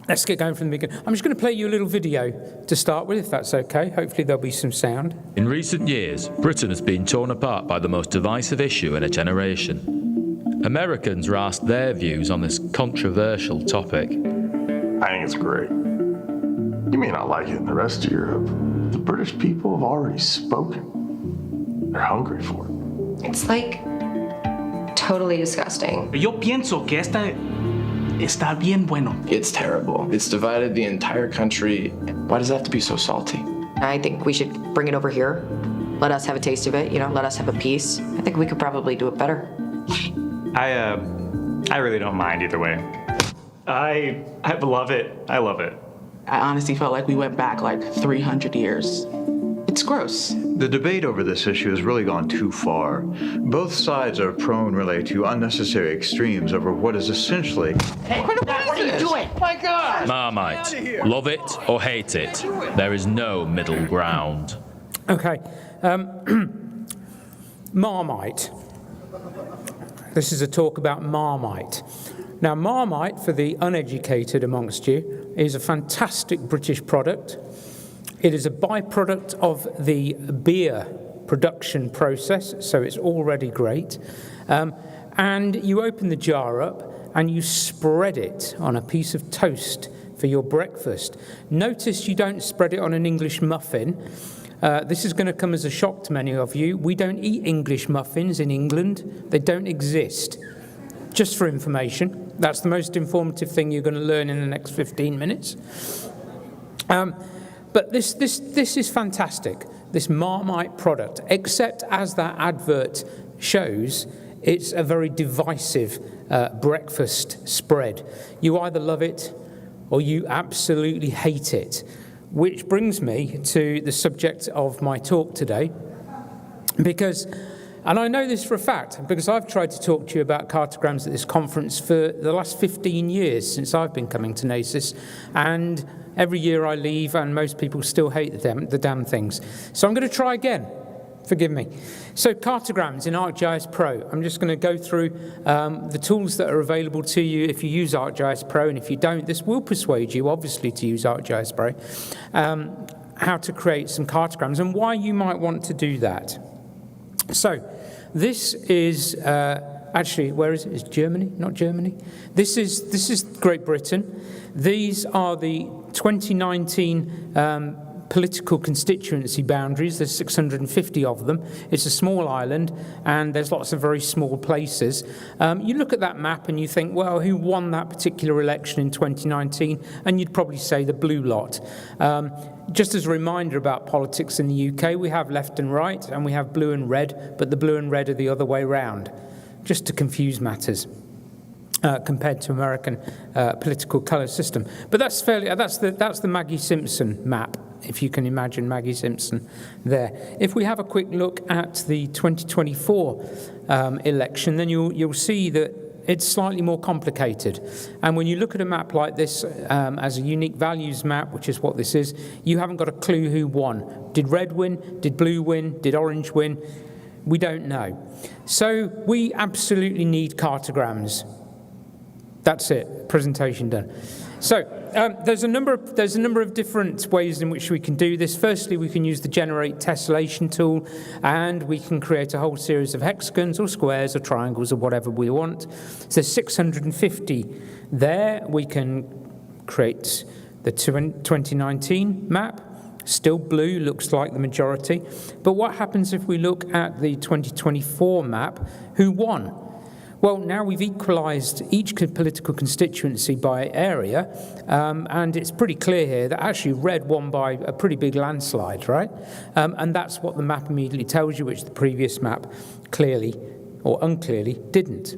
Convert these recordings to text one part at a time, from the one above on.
Let's get going from the beginning. I'm just going to play you a little video to start with, if that's okay. Hopefully there'll be some sound. In recent years, Britain has been torn apart by the most divisive issue in a generation. Americans are asked their views on this controversial topic. I think it's great. You may not like it in the rest of Europe. The British people have already spoken. They're hungry for it. It's like totally disgusting. Yo pienso que esta está bien bueno. It's terrible. It's divided the entire country. Why does it have to be so salty? I think we should bring it over here. Let us have a taste of it, let us have a piece. I think we could probably do it better. I really don't mind either way. I love it. I love it. I honestly felt like we went back like 300 years. It's gross. The debate over this issue has really gone too far. Both sides are prone really to unnecessary extremes over what is essentially... Hey, what are you doing? My God! Marmite. Love it or hate it. There is no middle ground. Okay. Marmite. This is a talk about Marmite. Now, Marmite, for the uneducated amongst you, is a fantastic British product. It is a byproduct of the beer production process, so it's already great. And you open the jar up and you spread it on a piece of toast for your breakfast. Notice you don't spread it on an English muffin. This is going to come as a shock to many of you. We don't eat English muffins in England. They don't exist. Just for information. That's the most informative thing you're going to learn in the next 15 minutes. But this is fantastic, this Marmite product, except as that advert shows, it's a very divisive breakfast spread. You either love it or you absolutely hate it, which brings me to the subject of my talk today, because, and I know this for a fact, because I've tried to talk to you about cartograms at this conference for the last 15 years since I've been coming to NACIS, and every year I leave and most people still hate the damn things. So I'm going to try again. Forgive me. So Cartograms in ArcGIS Pro. I'm just going to go through the tools that are available to you if you use ArcGIS Pro, and if you don't, this will persuade you, obviously, to use ArcGIS Pro, how to create some cartograms and why you might want to do that. So this is... actually, where is it? It's Germany, not Germany. This is Great Britain. These are the 2019 political constituency boundaries. There's 650 of them. It's a small island, and there's lots of very small places. You look at that map and you think, well, who won that particular election in 2019? And you'd probably say the blue lot. Just as a reminder about politics in the UK, we have left and right, and we have blue and red, but the blue and red are the other way round, just to confuse matters compared to American political colour system. But that's the Maggie Simpson map, if you can imagine Maggie Simpson there. If we have a quick look at the 2024 election, then you'll see that it's slightly more complicated. And when you look at a map like this as a unique values map, which is what this is, you haven't got a clue who won. Did red win? Did blue win? Did orange win? We don't know. So we absolutely need cartograms. That's it. Presentation done. So there's a number of different ways in which we can do this. Firstly, we can use the generate tessellation tool, and we can create a whole series of hexagons or squares or triangles or whatever we want. So there's 650 there. We can create the 2019 map. Still blue, looks like the majority. But what happens if we look at the 2024 map? Who won? Well, now we've equalised each political constituency by area, and it's pretty clear here that actually red won by a pretty big landslide, right? And that's what the map immediately tells you, which the previous map clearly or unclearly didn't.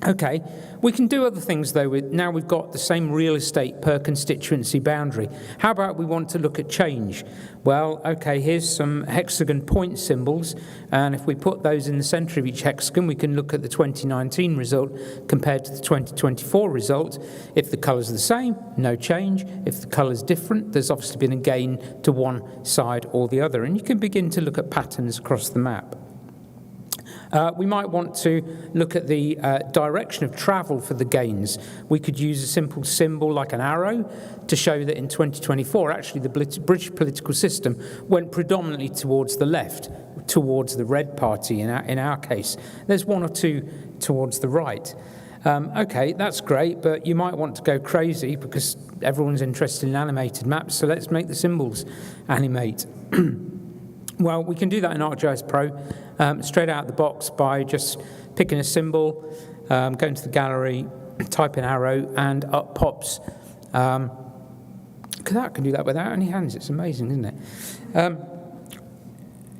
Okay, we can do other things though. Now we've got the same real estate per constituency boundary. How about we want to look at change? Well, okay, here's some hexagon point symbols, and if we put those in the centre of each hexagon, we can look at the 2019 result compared to the 2024 result. If the colours are the same, no change. If the colour's different, there's obviously been a gain to one side or the other, and you can begin to look at patterns across the map. We might want to look at the direction of travel for the gains. We could use a simple symbol like an arrow to show that in 2024, actually the British political system went predominantly towards the left, towards the Red Party in our case. There's one or two towards the right. Okay, that's great, but you might want to go crazy because everyone's interested in animated maps, so let's make the symbols animate. Well, we can do that in ArcGIS Pro straight out of the box by just picking a symbol, going to the gallery, type in arrow, and up pops. I can do that without any hands. It's amazing, isn't it?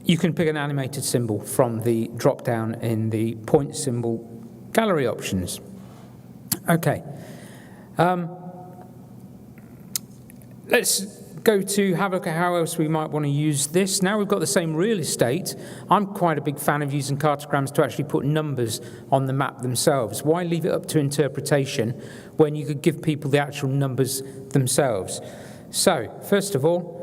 You can pick an animated symbol from the drop-down in the point symbol gallery options. Okay. Let's go to have a look at how else we might want to use this. Now we've got the same real estate. I'm quite a big fan of using cartograms to actually put numbers on the map themselves. Why leave it up to interpretation when you could give people the actual numbers themselves? So, first of all,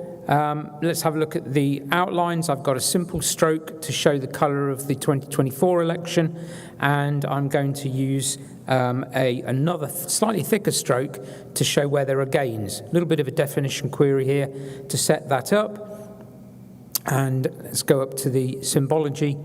let's have a look at the outlines. I've got a simple stroke to show the colour of the 2024 election, and I'm going to use another slightly thicker stroke to show where there are gains. A little bit of a definition query here to set that up. And let's go up to the symbology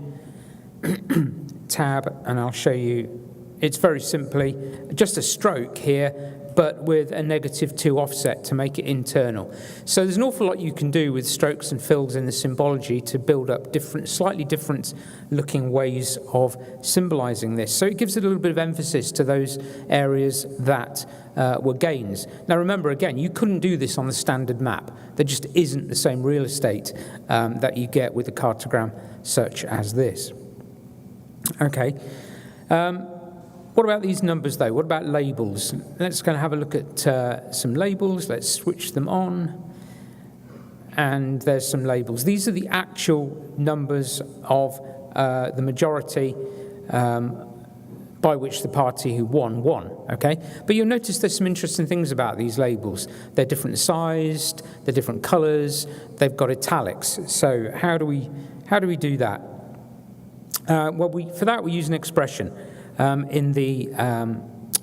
tab, and I'll show you. It's very simply just a stroke here, but with a -2 offset to make it internal. So there's an awful lot you can do with strokes and fills in the symbology to build up slightly different looking ways of symbolizing this. So it gives it a little bit of emphasis to those areas that were gains. Now remember, again, you couldn't do this on the standard map. There just isn't the same real estate that you get with a cartogram such as this. Okay. What about these numbers, though? What about labels? Let's go and have a look at some labels. Let's switch them on. And there's some labels. These are the actual numbers of the majority by which the party who won, okay? But you'll notice there's some interesting things about these labels. They're different sized, they're different colours, they've got italics. So how do we do that? For that we use an expression. In the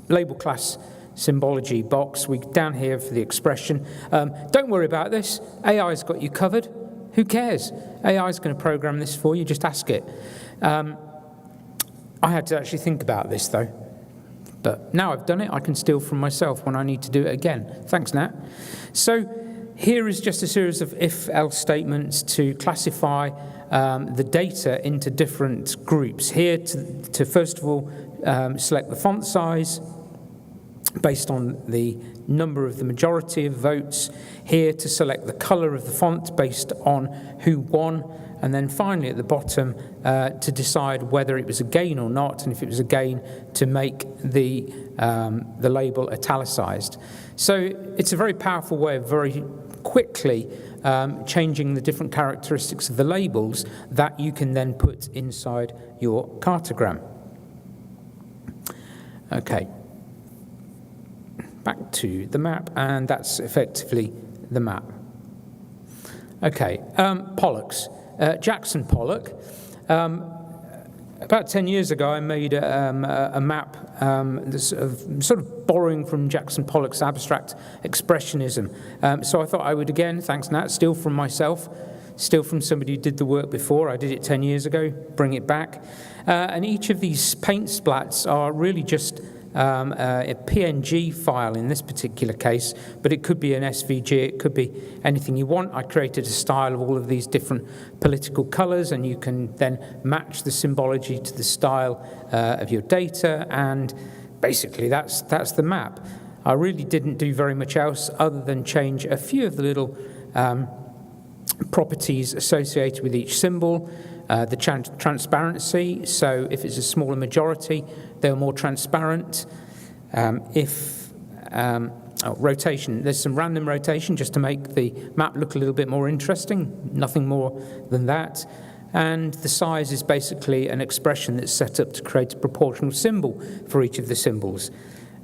label class symbology box, down here for the expression. Don't worry about this. AI's got you covered. Who cares? AI's going to program this for you. Just ask it. I had to actually think about this, though. But now I've done it, I can steal from myself when I need to do it again. Thanks, Nat. So here is just a series of if-else statements to classify the data into different groups. Here to first of all select the font size based on the number of the majority of votes. Here to select the color of the font based on who won. And then finally at the bottom to decide whether it was a gain or not, and if it was a gain, to make the label italicized. So it's a very powerful way of very quickly changing the different characteristics of the labels that you can then put inside your cartogram. Okay, back to the map, and that's effectively the map. Okay, Pollocks. Jackson Pollock. About 10 years ago, I made a map sort of borrowing from Jackson Pollock's abstract expressionism. So I thought I would again, thanks Nat, steal from myself, steal from somebody who did the work before. I did it 10 years ago, bring it back. And each of these paint splats are really just a PNG file in this particular case, but it could be an SVG, it could be anything you want. I created a style of all of these different political colors, and you can then match the symbology to the style of your data, and basically that's the map. I really didn't do very much else other than change a few of the little properties associated with each symbol. The transparency, so if it's a smaller majority, they're more transparent. Rotation, there's some random rotation just to make the map look a little bit more interesting, nothing more than that. And the size is basically an expression that's set up to create a proportional symbol for each of the symbols.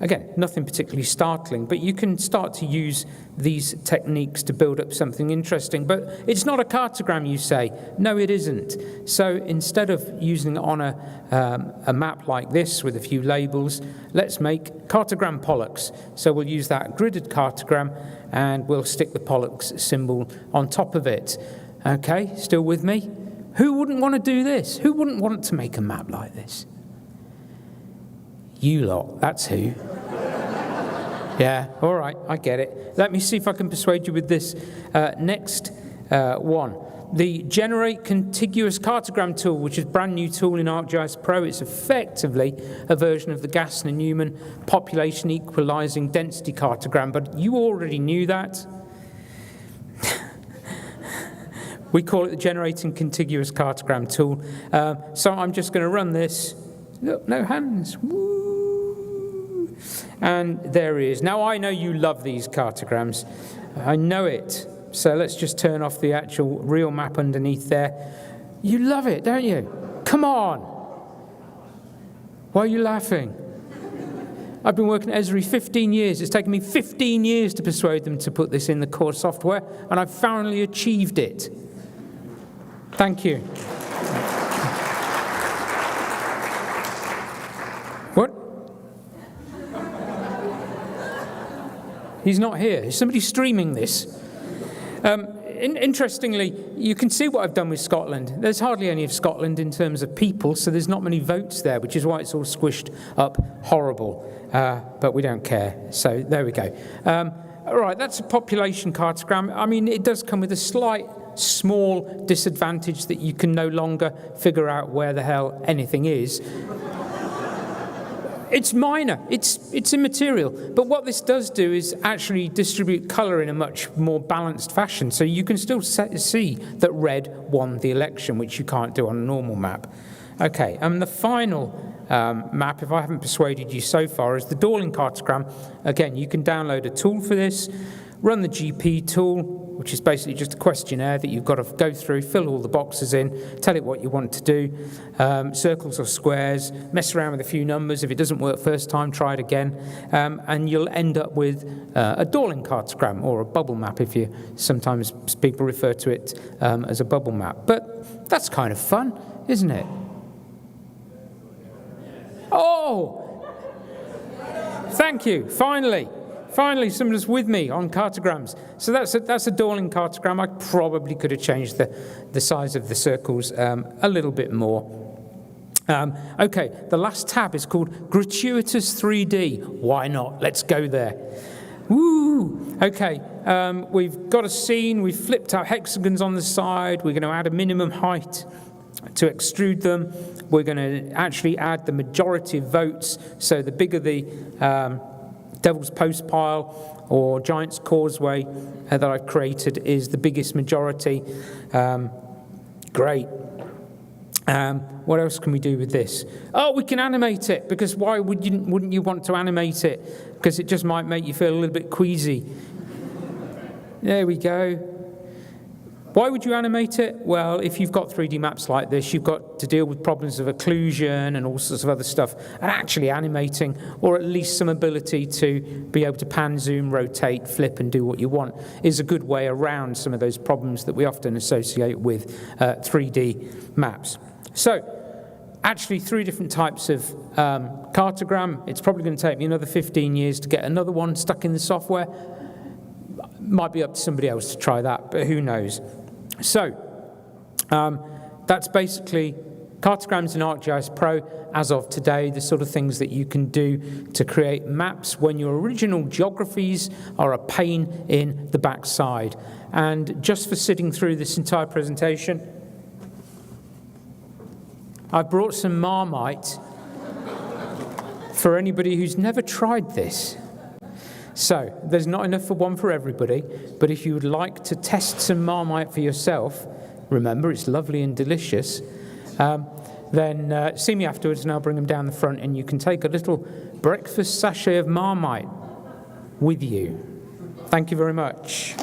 Again, nothing particularly startling, but you can start to use these techniques to build up something interesting. But it's not a cartogram, you say. No, it isn't. So instead of using it on a map like this with a few labels, let's make cartogram pollux. So we'll use that gridded cartogram, and we'll stick the pollux symbol on top of it. Okay, still with me? Who wouldn't want to do this? Who wouldn't want to make a map like this? You lot, that's who. Yeah, all right, I get it. Let me see if I can persuade you with this next one. The Generate Contiguous Cartogram tool, which is a brand new tool in ArcGIS Pro. It's effectively a version of the Gassner-Newman population equalizing density cartogram, but you already knew that. We call it the Generating Contiguous Cartogram tool. So I'm just going to run this. Look, no hands. Woo. And there he is. Now, I know you love these cartograms. I know it. So let's just turn off the actual real map underneath there. You love it, don't you? Come on. Why are you laughing? I've been working at Esri 15 years. It's taken me 15 years to persuade them to put this in the core software, and I've finally achieved it. Thank you. What? He's not here. Is somebody streaming this? Interestingly, you can see what I've done with Scotland. There's hardly any of Scotland in terms of people, so there's not many votes there, which is why it's all squished up horrible. But we don't care. So there we go. All right, that's a population cartogram. I mean, it does come with a slight, small disadvantage that you can no longer figure out where the hell anything is. It's minor, it's immaterial, but what this does do is actually distribute colour in a much more balanced fashion, so you can still see that red won the election, which you can't do on a normal map. Okay, and the final map, if I haven't persuaded you so far, is the Dawling cartogram. Again, you can download a tool for this, run the GP tool, which is basically just a questionnaire that you've got to go through, fill all the boxes in, tell it what you want to do, circles or squares, mess around with a few numbers. If it doesn't work first time, try it again, and you'll end up with a Dawling cartogram, or a bubble map, if you sometimes people refer to it as a bubble map. But that's kind of fun, isn't it? Oh! Thank you, finally. Finally, somebody's with me on cartograms. So that's a Dawling cartogram. I probably could have changed the size of the circles a little bit more. Okay, the last tab is called Gratuitous 3D. Why not? Let's go there. Woo! Okay, we've got a scene. We've flipped our hexagons on the side. We're going to add a minimum height to extrude them. We're going to actually add the majority of votes. So the bigger the Devil's Post pile or Giant's Causeway that I've created is the biggest majority. Great. What else can we do with this? Oh, we can animate it, because why wouldn't you want to animate it? Because it just might make you feel a little bit queasy. There we go. Why would you animate it? Well, if you've got 3D maps like this, you've got to deal with problems of occlusion and all sorts of other stuff. And actually animating, or at least some ability to be able to pan, zoom, rotate, flip, and do what you want, is a good way around some of those problems that we often associate with 3D maps. So, actually 3 different types of cartogram. It's probably going to take me another 15 years to get another one stuck in the software. Might be up to somebody else to try that, but who knows. So, that's basically cartograms in ArcGIS Pro as of today, the sort of things that you can do to create maps when your original geographies are a pain in the backside. And just for sitting through this entire presentation, I brought some Marmite for anybody who's never tried this. So, there's not enough for one for everybody, but if you would like to test some Marmite for yourself, remember it's lovely and delicious, then see me afterwards and I'll bring them down the front, and you can take a little breakfast sachet of Marmite with you. Thank you very much.